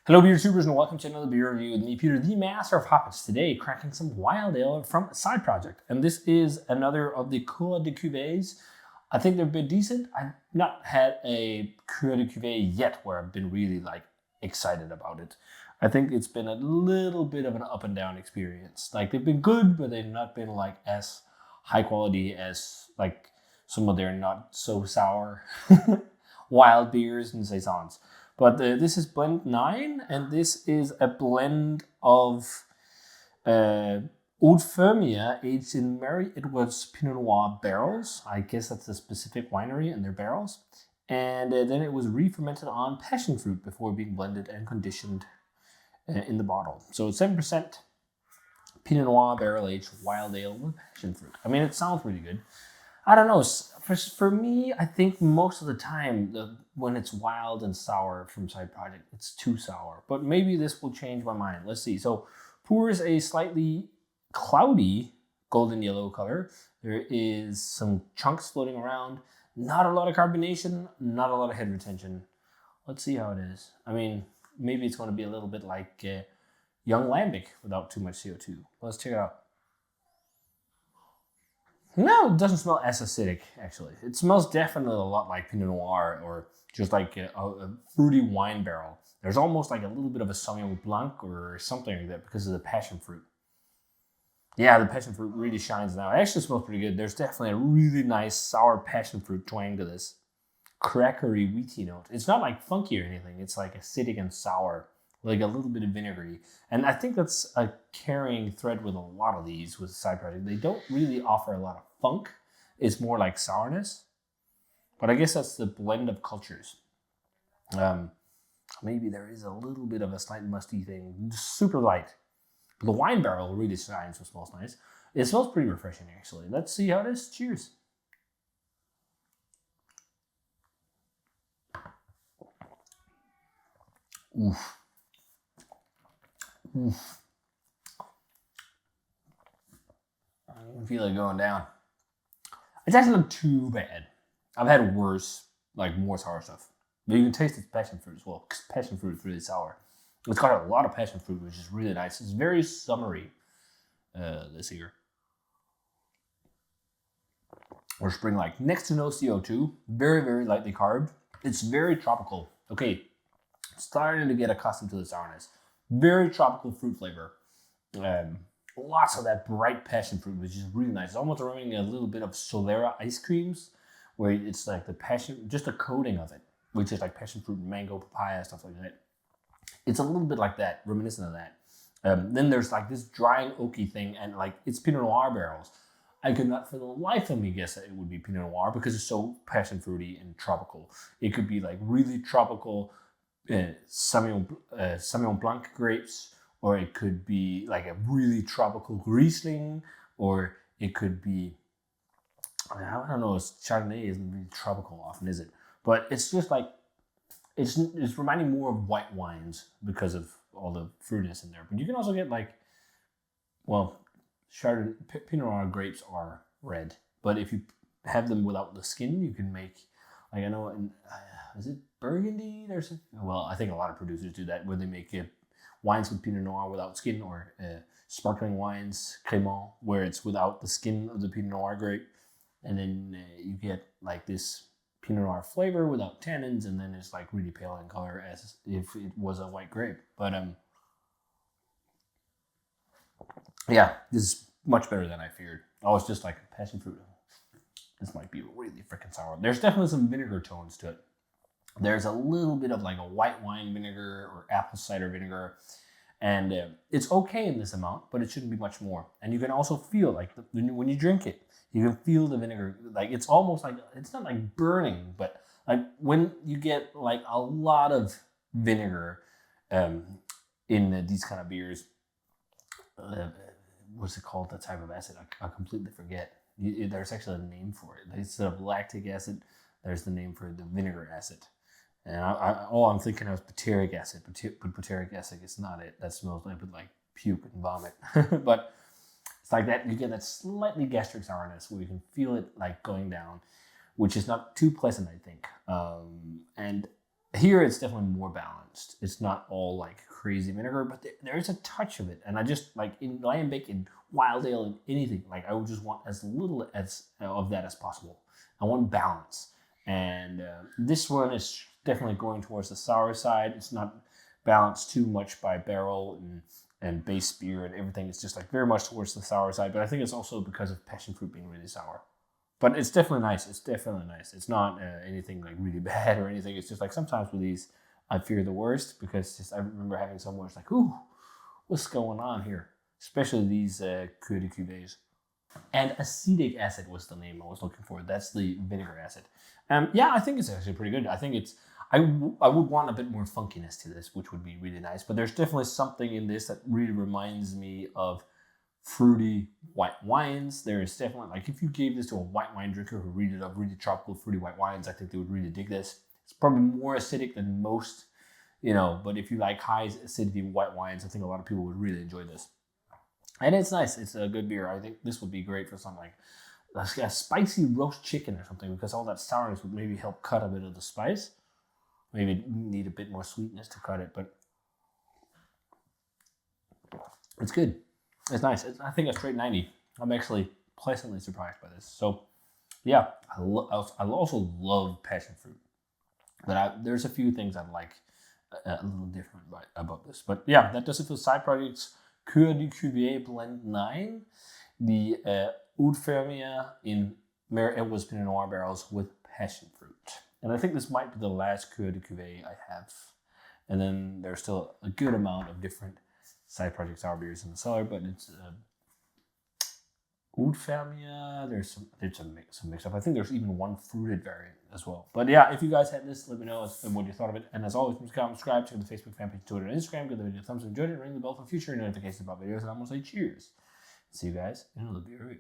Hello, beer tubers, and welcome to another beer review with me, Peter, the master of hoppets. Today, cracking some wild ale from a side project, and this is another of the Coeur De Cuvées. I think they've been decent. I've not had a Coeur De Cuvée yet where I've been really excited about it. I think it's been a little bit of an up and down experience. Like they've been good, but they've not been as high quality as some of their not so sour wild beers and saisons. But this is blend 9, and this is a blend of Oud Fermier aged in Mary Edwards Pinot Noir barrels. I guess that's a specific winery and their barrels. And then it was re-fermented on passion fruit before being blended and conditioned in the bottle. So it's 7% Pinot Noir barrel aged wild ale with passion fruit. I mean, it sounds really good. I don't know. For me, I think most of the time, when it's wild and sour from side project, it's too sour. But maybe this will change my mind. Let's see. So, pours a slightly cloudy golden yellow color. There is some chunks floating around. Not a lot of carbonation. Not a lot of head retention. Let's see how it is. I mean, maybe it's going to be a little bit like young lambic without too much CO2. Let's check it out. No, it doesn't smell as acidic, actually. It smells definitely a lot like Pinot Noir or just like a fruity wine barrel. There's almost like a little bit of a Sauvignon Blanc or something like that because of the passion fruit. Yeah, the passion fruit really shines now. It actually smells pretty good. There's definitely a really nice sour passion fruit twang to this. Crackery, wheaty note. It's not like funky or anything. It's like acidic and sour, like a little bit of vinegary. And I think that's a carrying thread with a lot of these with side project. They don't really offer a lot of funk. It's more like sourness. But I guess that's the blend of cultures. Maybe there is a little bit of a slight musty thing. Super light. But the wine barrel really shines and smells nice. It smells pretty refreshing, actually. Let's see how it is. Cheers. Oof. Oof. I feel it going down. It's actually not too bad. I've had worse, more sour stuff. But you can taste its passion fruit as well, because passion fruit is really sour. It's got a lot of passion fruit, which is really nice. It's very summery this year. Or spring like. Next to no CO2. Very, very lightly carved. It's very tropical. Okay, starting to get accustomed to the sourness. Very tropical fruit flavor. Lots of that bright passion fruit, which is really nice. It's almost reminding me a little bit of Solera ice creams, where it's like the passion, just a coating of it, which is like passion fruit, mango, papaya, stuff like that. It's a little bit like that, reminiscent of that. Then there's like this drying oaky thing, and it's Pinot Noir barrels. I could not for the life of me guess that it would be Pinot Noir because it's so passion fruity and tropical. It could be like really tropical Sauvignon Blanc grapes, or it could be like a really tropical Riesling, or it could be, I don't know, Chardonnay isn't really tropical often, is it? But it's just like, it's reminding more of white wines because of all the fruitiness in there. But you can also get Chardonnay, Pinot Noir grapes are red, but if you have them without the skin, you can make, I know, is it Burgundy? I think a lot of producers do that, where they make wines with Pinot Noir without skin, or sparkling wines, Crémant, where it's without the skin of the Pinot Noir grape, and then you get like this Pinot Noir flavor without tannins, and then it's like really pale in color as if it was a white grape. But yeah, this is much better than I feared. Oh, it's just like passion fruit. This might be really freaking sour. There's definitely some vinegar tones to it. There's a little bit of like a white wine vinegar or apple cider vinegar. And it's okay in this amount, but it shouldn't be much more. And you can also feel when you drink it, you can feel the vinegar. Like it's almost like, it's not like burning, but like when you get like a lot of vinegar in these kind of beers, what's it called, that type of acid? I completely forget. There's actually a name for it. Instead of lactic acid, there's the name for the vinegar acid. And all I'm thinking of is butyric acid, but butyric acid is not it. That smells like puke and vomit. But it's like that. You get that slightly gastric sourness where you can feel it like going down, which is not too pleasant, I think. And Here it's definitely more balanced. It's not all like crazy vinegar, but there's a touch of it. And I just like in lambic and wild ale and anything, like I would just want as little as of that as possible. I want balance. And this one is definitely going towards the sour side. It's not balanced too much by barrel and base beer and everything. It's just like very much towards the sour side. But I think it's also because of passion fruit being really sour. But it's definitely nice. It's definitely nice. It's not anything like really bad or anything. It's just like sometimes with these, I fear the worst because just I remember having some where it's like, ooh, what's going on here? Especially these Coeur De Cuvées. And acetic acid was the name I was looking for. That's the vinegar acid. Yeah, I think it's actually pretty good. I think it's, I would want a bit more funkiness to this, which would be really nice. But there's definitely something in this that really reminds me of fruity white wines. There is definitely, like if you gave this to a white wine drinker who really loved really tropical fruity white wines, I think they would really dig this. It's probably more acidic than most, but if you like high acidity white wines, I think a lot of people would really enjoy this. And it's nice. It's a good beer. I think this would be great for something like a spicy roast chicken or something, because all that sourness would maybe help cut a bit of the spice. Maybe need a bit more sweetness to cut it, but it's good. It's nice. I think a straight 90. I'm actually pleasantly surprised by this. So, yeah, I also love passion fruit. But there's a few things I like a little different about this. But yeah, that does it for side projects. Coeur De Cuvée Blend 9. The Oud Fermier in Mare Edwards Pinot Noir barrels with passion fruit. And I think this might be the last Coeur De Cuvée I have. And then there's still a good amount of different side project sour beers in the cellar, but it's Oud Fermier. There's some mix up. I think there's even one fruited variant as well. But yeah, if you guys had this, let me know what you thought of it. And as always, please comment, subscribe to the Facebook fan page, Twitter, and Instagram. Give the video a thumbs up, enjoyed it, ring the bell for future notifications about videos, and I'm gonna say cheers. See you guys in another beer review.